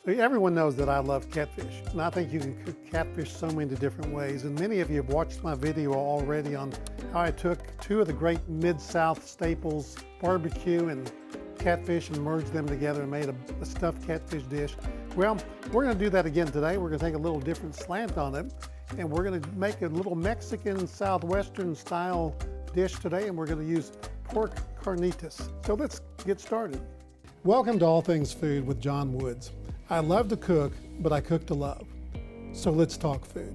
So everyone knows that I love catfish, and I think you can cook catfish so many different ways. And many of you have watched my video already on how I took two of the great Mid-South staples, barbecue and catfish, and merged them together and made a stuffed catfish dish. Well, we're going to do that again today. We're going to take a little different slant on it, and we're going to make a little Mexican southwestern style dish today, and we're going to use pork carnitas. So let's get started. Welcome to All Things Food with John Woods. I love to cook, but I cook to love. So let's talk food.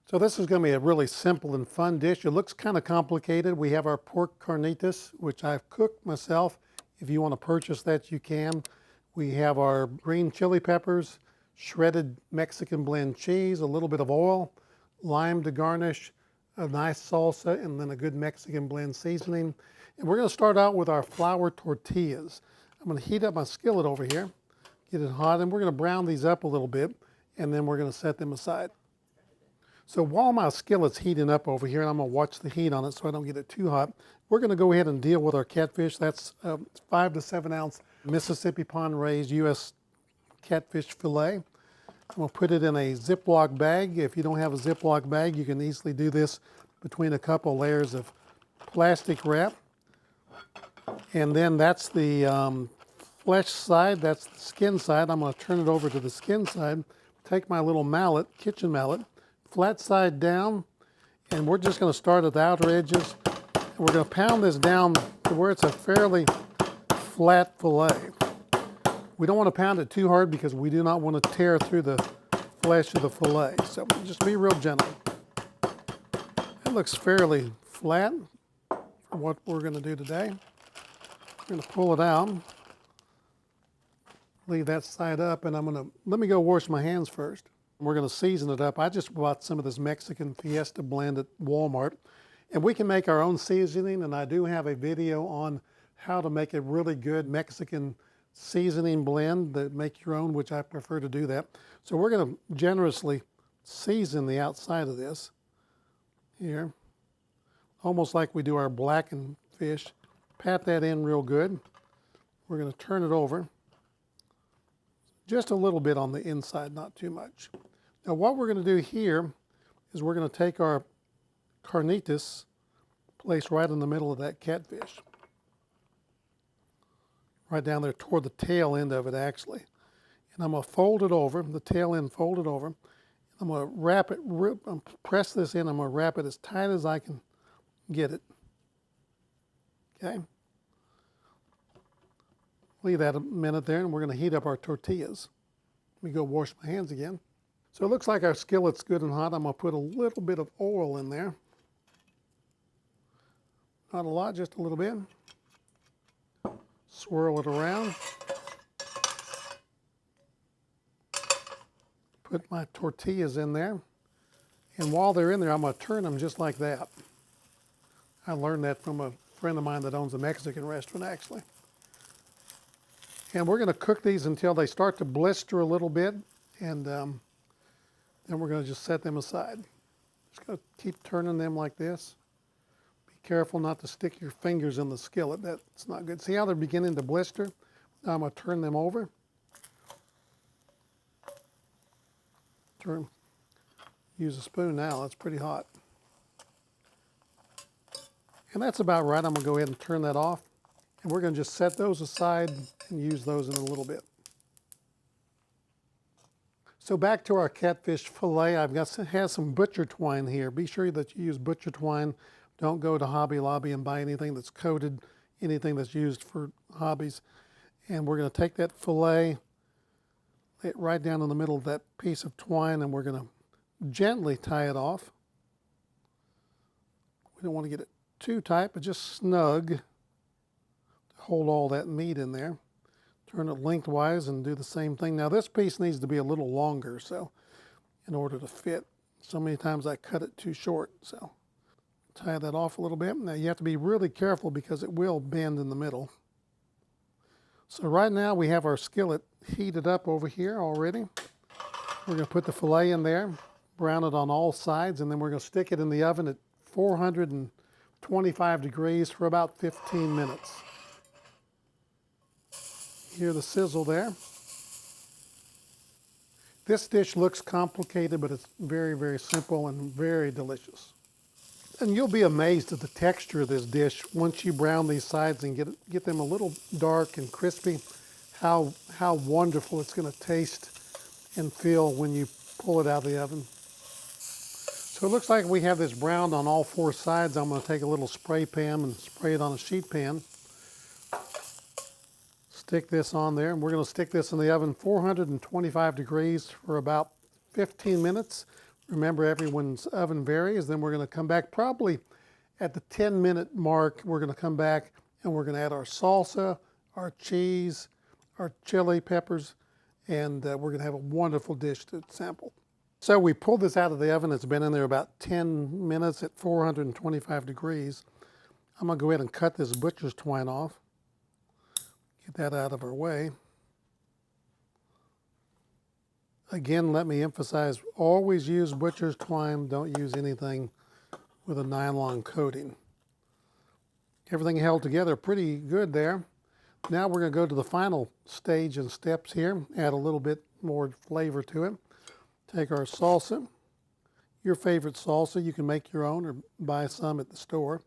So this is going to be a really simple and fun dish. It looks kind of complicated. We have our pork carnitas, which I've cooked myself. If you want to purchase that, you can. We have our green chili peppers, shredded Mexican blend cheese, a little bit of oil, lime to garnish, a nice salsa, and then a good Mexican blend seasoning. And we're going to start out with our flour tortillas. I'm going to heat up my skillet over here, get it hot, and we're going to brown these up a little bit, and then we're going to set them aside. So while my skillet's heating up over here, and I'm going to watch the heat on it so I don't get it too hot, we're going to go ahead and deal with our catfish. That's 5 to 7 ounce Mississippi pond raised U.S. catfish fillet. I'm going to put it in a Ziploc bag. If you don't have a Ziploc bag, you can easily do this between a couple layers of plastic wrap. And then that's the flesh side, that's the skin side. I'm going to turn it over to the skin side, take my little mallet, kitchen mallet, flat side down, and we're just going to start at the outer edges. And we're going to pound this down to where it's a fairly flat fillet. We don't want to pound it too hard because we do not want to tear through the flesh of the fillet. So just be real gentle. It looks fairly flat for what we're going to do today. I'm going to pull it out, leave that side up, and let me go wash my hands first. We're going to season it up. I just bought some of this Mexican Fiesta blend at Walmart, and we can make our own seasoning, and I do have a video on how to make a really good Mexican seasoning blend that make your own, which I prefer to do that. So we're going to generously season the outside of this here, almost like we do our blackened fish. Pat that in real good. We're going to turn it over just a little bit on the inside, not too much. Now what we're going to do here is we're going to take our carnitas, place right in the middle of that catfish. Right down there toward the tail end of it actually. And I'm going to fold it over, the tail end folded over. I'm going to wrap it, press this in, I'm going to wrap it as tight as I can get it. Okay. Leave that a minute there, and we're going to heat up our tortillas. Let me go wash my hands again. So it looks like our skillet's good and hot. I'm going to put a little bit of oil in there. Not a lot, just a little bit. Swirl it around. Put my tortillas in there. And while they're in there, I'm going to turn them just like that. I learned that from a friend of mine that owns a Mexican restaurant, actually. And we're going to cook these until they start to blister a little bit, and then we're going to just set them aside. Just going to keep turning them like this. Be careful not to stick your fingers in the skillet. That's not good. See how they're beginning to blister? Now I'm going to turn them over. Use a spoon now. That's pretty hot. And that's about right. I'm going to go ahead and turn that off. And we're going to just set those aside and use those in a little bit. So back to our catfish fillet. Has some butcher twine here. Be sure that you use butcher twine. Don't go to Hobby Lobby and buy anything that's coated, anything that's used for hobbies. And we're going to take that fillet, lay it right down in the middle of that piece of twine, and we're going to gently tie it off. We don't want to get it too tight, but just snug to hold all that meat in there. Turn it lengthwise and do the same thing. Now this piece needs to be a little longer, so in order to fit. So many times I cut it too short, so tie that off a little bit. Now you have to be really careful because it will bend in the middle. So right now we have our skillet heated up over here already. We're going to put the fillet in there, brown it on all sides, and then we're going to stick it in the oven at 425 degrees for about 15 minutes. Hear the sizzle there. This dish looks complicated, but it's very, very simple and very delicious. And you'll be amazed at the texture of this dish once you brown these sides and get them a little dark and crispy, how wonderful it's going to taste and feel when you pull it out of the oven. So it looks like we have this browned on all four sides. I'm going to take a little spray pan and spray it on a sheet pan. Stick this on there, and we're going to stick this in the oven 425 degrees for about 15 minutes. Remember, everyone's oven varies. Then we're going to come back probably at the 10-minute mark. We're going to come back and we're going to add our salsa, our cheese, our chili peppers, and we're going to have a wonderful dish to sample. So we pulled this out of the oven. It's been in there about 10 minutes at 425 degrees. I'm going to go ahead and cut this butcher's twine off. Get that out of our way. Again, let me emphasize, always use butcher's twine. Don't use anything with a nylon coating. Everything held together pretty good there. Now we're going to go to the final stage and steps here. Add a little bit more flavor to it. Take our salsa, your favorite salsa. You can make your own or buy some at the store.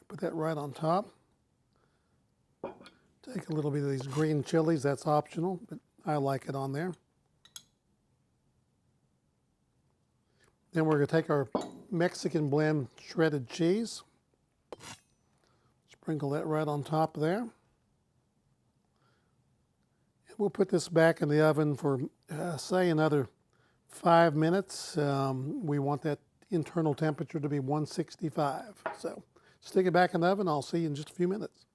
Put that right on top. Take a little bit of these green chilies. That's optional, but I like it on there. Then we're going to take our Mexican blend shredded cheese. Sprinkle that right on top there. And we'll put this back in the oven for, say, another 5 minutes. We want that internal temperature to be 165. So stick it back in the oven. I'll see you in just a few minutes.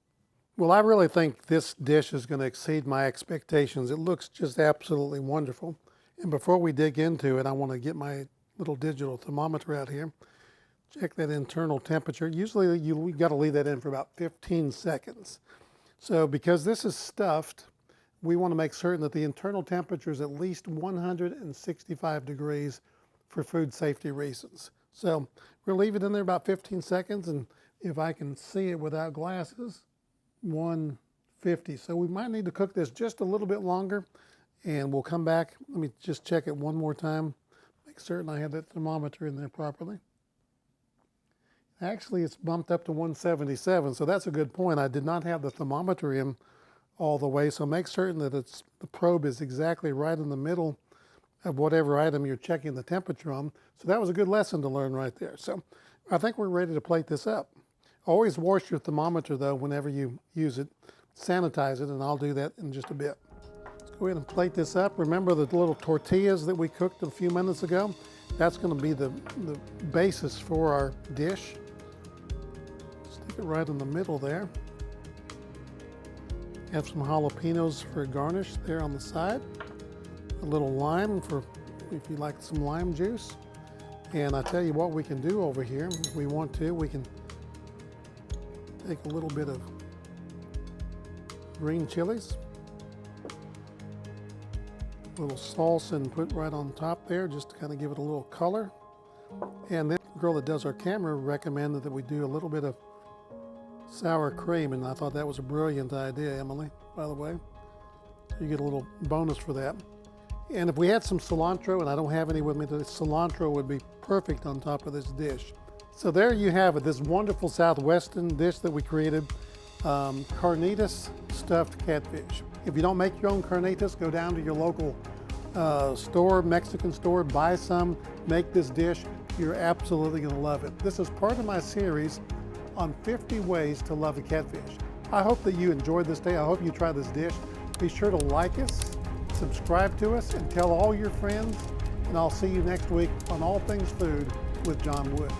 Well, I really think this dish is going to exceed my expectations. It looks just absolutely wonderful. And before we dig into it, I want to get my little digital thermometer out here. Check that internal temperature. Usually you got to leave that in for about 15 seconds. So because this is stuffed, we want to make certain that the internal temperature is at least 165 degrees for food safety reasons. So we'll leave it in there about 15 seconds, and if I can see it without glasses, 150. So we might need to cook this just a little bit longer, and we'll come back. Let me just check it one more time. Make certain I have that thermometer in there properly. Actually, it's bumped up to 177, so that's a good point. I did not have the thermometer in all the way, so make certain that the probe is exactly right in the middle of whatever item you're checking the temperature on. So that was a good lesson to learn right there. So I think we're ready to plate this up. Always wash your thermometer, though, whenever you use it. Sanitize it, and I'll do that in just a bit. Let's go ahead and plate this up. Remember the little tortillas that we cooked a few minutes ago? That's going to be the basis for our dish. Stick it right in the middle there. Have some jalapenos for a garnish there on the side. A little lime for if you like some lime juice. And I tell you what we can do over here. If we want to, we can take a little bit of green chilies, a little salsa, and put right on top there just to kind of give it a little color. And then the girl that does our camera recommended that we do a little bit of sour cream, and I thought that was a brilliant idea, Emily, by the way. You get a little bonus for that. And if we had some cilantro, and I don't have any with me today, cilantro would be perfect on top of this dish. So there you have it, this wonderful southwestern dish that we created, Carnitas stuffed catfish. If you don't make your own carnitas, go down to your local store, Mexican store, buy some, make this dish. You're absolutely going to love it. This is part of my series on 50 ways to love a catfish. I hope that you enjoyed this day. I hope you try this dish. Be sure to like us, subscribe to us, and tell all your friends. And I'll see you next week on All Things Food with John Woods.